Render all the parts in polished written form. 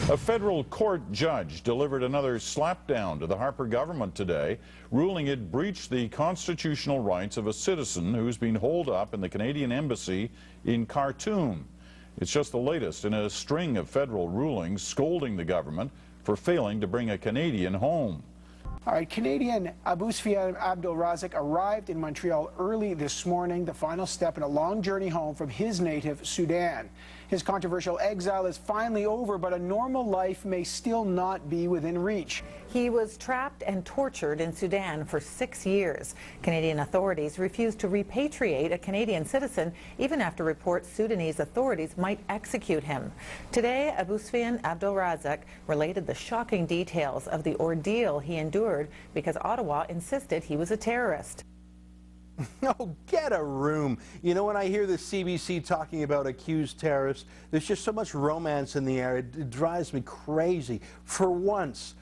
A federal court judge delivered another slapdown to the Harper government today, ruling it breached the constitutional rights of a citizen who's been holed up in the Canadian embassy in Khartoum. It's just the latest in a string of federal rulings scolding the government for failing to bring a Canadian home. All right, Canadian Abousfian Abdelrazik arrived in Montreal early this morning, the final step in a long journey home from his native Sudan. His controversial exile is finally over, but a normal life may still not be within reach. He was trapped and tortured in Sudan for 6 years. Canadian authorities refused to repatriate a Canadian citizen, even after reports Sudanese authorities might execute him. Today, Abousfian Abdelrazik related the shocking details of the ordeal he endured because Ottawa insisted he was a terrorist. Oh, get a room. You know, when I hear the CBC talking about accused terrorists, there's just so much romance in the air. It drives me crazy. For once,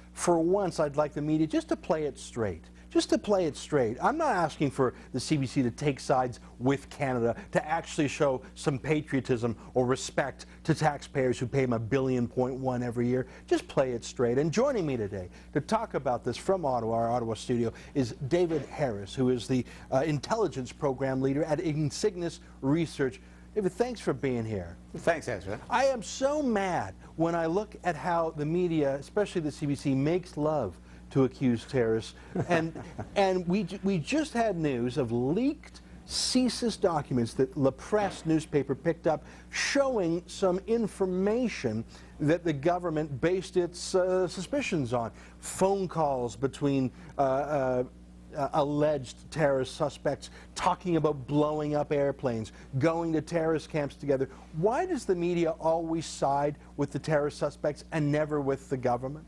I'd like the media just to play it straight. Just to play it straight. I'm not asking for the CBC to take sides with Canada, to actually show some patriotism or respect to taxpayers who pay them $1.1 billion every year. Just play it straight. And joining me today to talk about this from Ottawa, our Ottawa studio, is David Harris, who is the intelligence program leader at Insignis Research. David, thanks for being here. Thanks, Ezra. I am so mad when I look at how the media, especially the CBC, makes love to accused terrorists. And we just had news of leaked CSIS documents that La Presse newspaper picked up showing some information that the government based its suspicions on. Phone calls between alleged terrorist suspects talking about blowing up airplanes, going to terrorist camps together. Why does the media always side with the terrorist suspects and never with the government?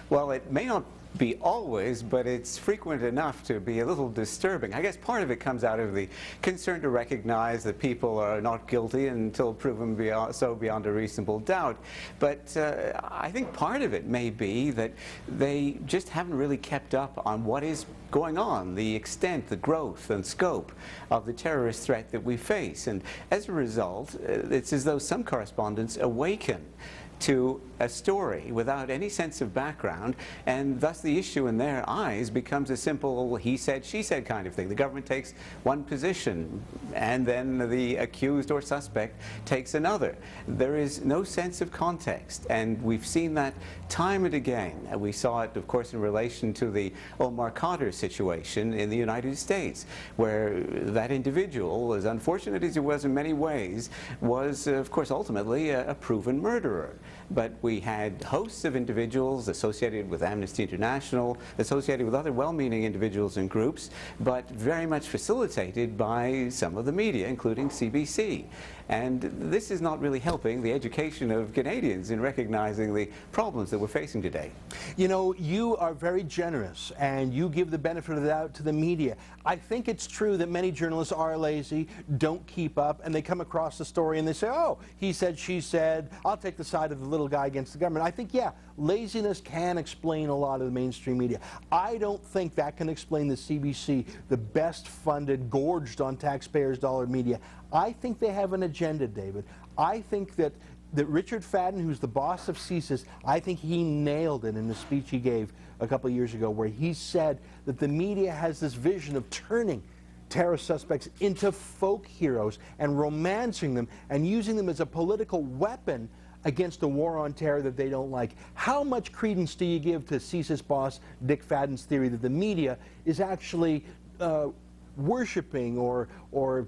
Well, it may not be always, but it's frequent enough to be a little disturbing. I guess part of it comes out of the concern to recognize that people are not guilty until proven beyond a reasonable doubt. But I think part of it may be that they just haven't really kept up on what is going on, the extent, the growth and scope of the terrorist threat that we face. And as a result, it's as though some correspondents awaken to a story without any sense of background, and thus the issue in their eyes becomes a simple he said, she said kind of thing. The government takes one position and then the accused or suspect takes another. There is no sense of context, and we've seen that time and again. We saw it, of course, in relation to the Omar Khadr situation in the United States, where that individual, as unfortunate as he was in many ways, was, of course, ultimately a proven murderer. But we had hosts of individuals associated with Amnesty International, associated with other well-meaning individuals and groups, but very much facilitated by some of the media, including CBC. And this is not really helping the education of Canadians in recognizing the problems that we're facing today. You know, you are very generous and you give the benefit of the doubt to the media. I think it's true that many journalists are lazy, don't keep up, and they come across the story and they say, oh, he said, she said, I'll take the side of the little guy against the government. I think, yeah, laziness can explain a lot of the mainstream media. I don't think that can explain the CBC, the best funded, gorged on taxpayers' dollar media. I think they have an agenda, David. I think that Richard Fadden, who's the boss of CSIS, I think he nailed it in the speech he gave a couple of years ago, where he said that the media has this vision of turning terrorist suspects into folk heroes and romancing them and using them as a political weapon against a war on terror that they don't like. How much credence do you give to CSIS boss Dick Fadden's theory that the media is actually worshipping or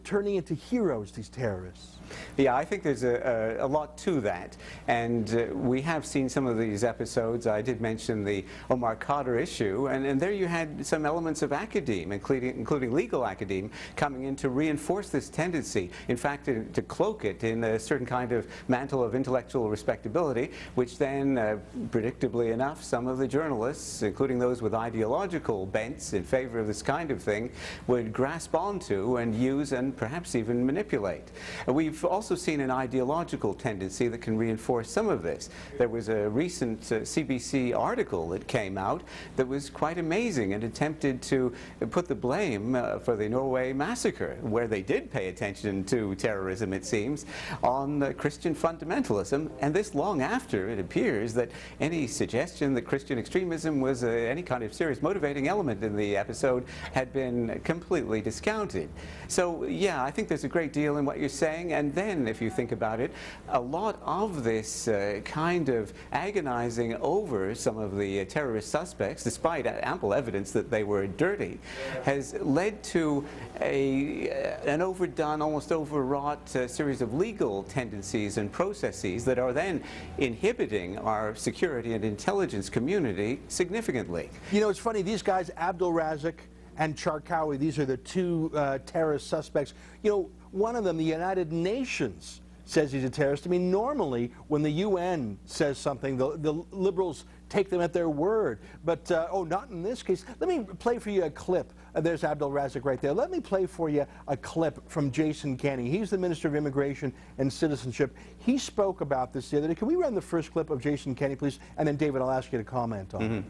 turning into heroes these terrorists? Yeah, I think there's a lot to that, and we have seen some of these episodes. I did mention the Omar Khadr issue, and there you had some elements of academe, including legal academe, coming in to reinforce this tendency, in fact to cloak it in a certain kind of mantle of intellectual respectability, which then, predictably enough, some of the journalists, including those with ideological bents in favor of this kind of thing, would grasp onto and use and perhaps even manipulate. And we've also seen an ideological tendency that can reinforce some of this. There was a recent CBC article that came out that was quite amazing and attempted to put the blame for the Norway massacre, where they did pay attention to terrorism, it seems, on Christian fundamentalism, and this long after it appears that any suggestion that Christian extremism was any kind of serious motivating element in the episode had been completely discounted. So yeah, I think there's a great deal in what you're saying, and then if you think about it, a lot of this kind of agonizing over some of the terrorist suspects, despite ample evidence that they were dirty, has led to an overdone, almost overwrought series of legal tendencies and processes that are then inhibiting our security and intelligence community significantly. You know, it's funny, these guys, Abdelrazik and Charkawi, these are the two terrorist suspects. You know, one of them, the United Nations, says he's a terrorist. I mean, normally when the UN says something, the liberals take them at their word. But, oh, not in this case. Let me play for you a clip. There's Abdelrazik right there. Let me play for you a clip from Jason Kenney. He's the Minister of Immigration and Citizenship. He spoke about this the other day. Can we run the first clip of Jason Kenney, please? And then, David, I'll ask you to comment on it.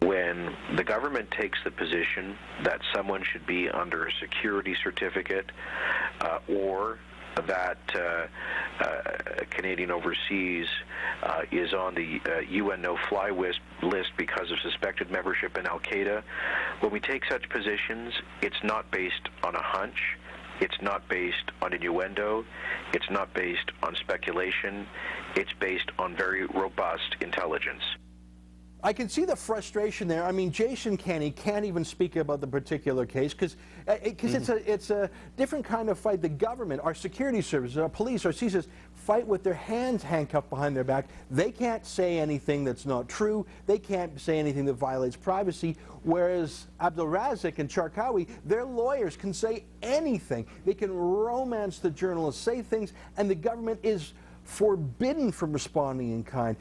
When the government takes the position that someone should be under a security certificate or that a Canadian overseas is on the UN no-fly list because of suspected membership in Al-Qaeda, when we take such positions, it's not based on a hunch, it's not based on innuendo, it's not based on speculation, it's based on very robust intelligence. I can see the frustration there. I mean, Jason Kenney can't even speak about the particular case because it's a different kind of fight. The government, our security services, our police, our CSIS fight with their hands handcuffed behind their back. They can't say anything that's not true. They can't say anything that violates privacy. Whereas Abdelrazik and Charkawi, their lawyers can say anything. They can romance the journalists, say things, and the government is forbidden from responding in kind.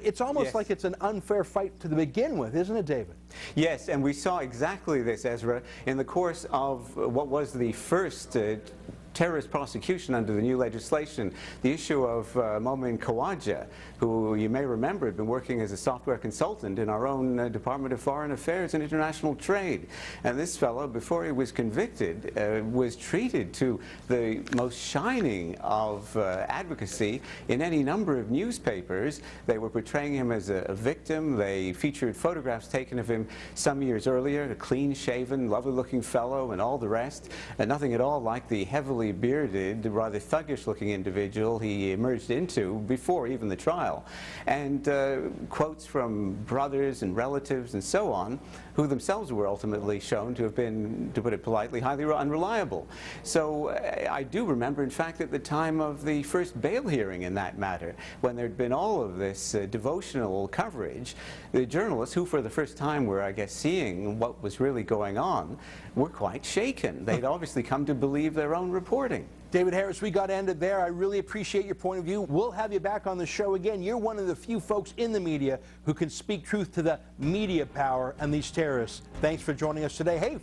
It's almost like it's an unfair fight to begin with, isn't it, David? Yes, and we saw exactly this, Ezra, in the course of what was the first terrorist prosecution under the new legislation, the issue of Momin Khawaja, who you may remember had been working as a software consultant in our own Department of Foreign Affairs and International Trade. And this fellow, before he was convicted, was treated to the most shining of advocacy in any number of newspapers. They were portraying him as a victim. They featured photographs taken of him some years earlier, a clean-shaven, lovely-looking fellow and all the rest, and nothing at all like the heavily bearded, rather thuggish-looking individual he emerged into before even the trial. And quotes from brothers and relatives and so on, who themselves were ultimately shown to have been, to put it politely, highly unreliable. So I do remember, in fact, at the time of the first bail hearing in that matter, when there'd been all of this devotional coverage, the journalists, who for the first time were, I guess, seeing what was really going on, were quite shaken. They'd obviously come to believe their own reporting. David Harris, we got to end it there. I really appreciate your point of view. We'll have you back on the show again. You're one of the few folks in the media who can speak truth to the media power and these terrorists. Thanks for joining us today. Hey.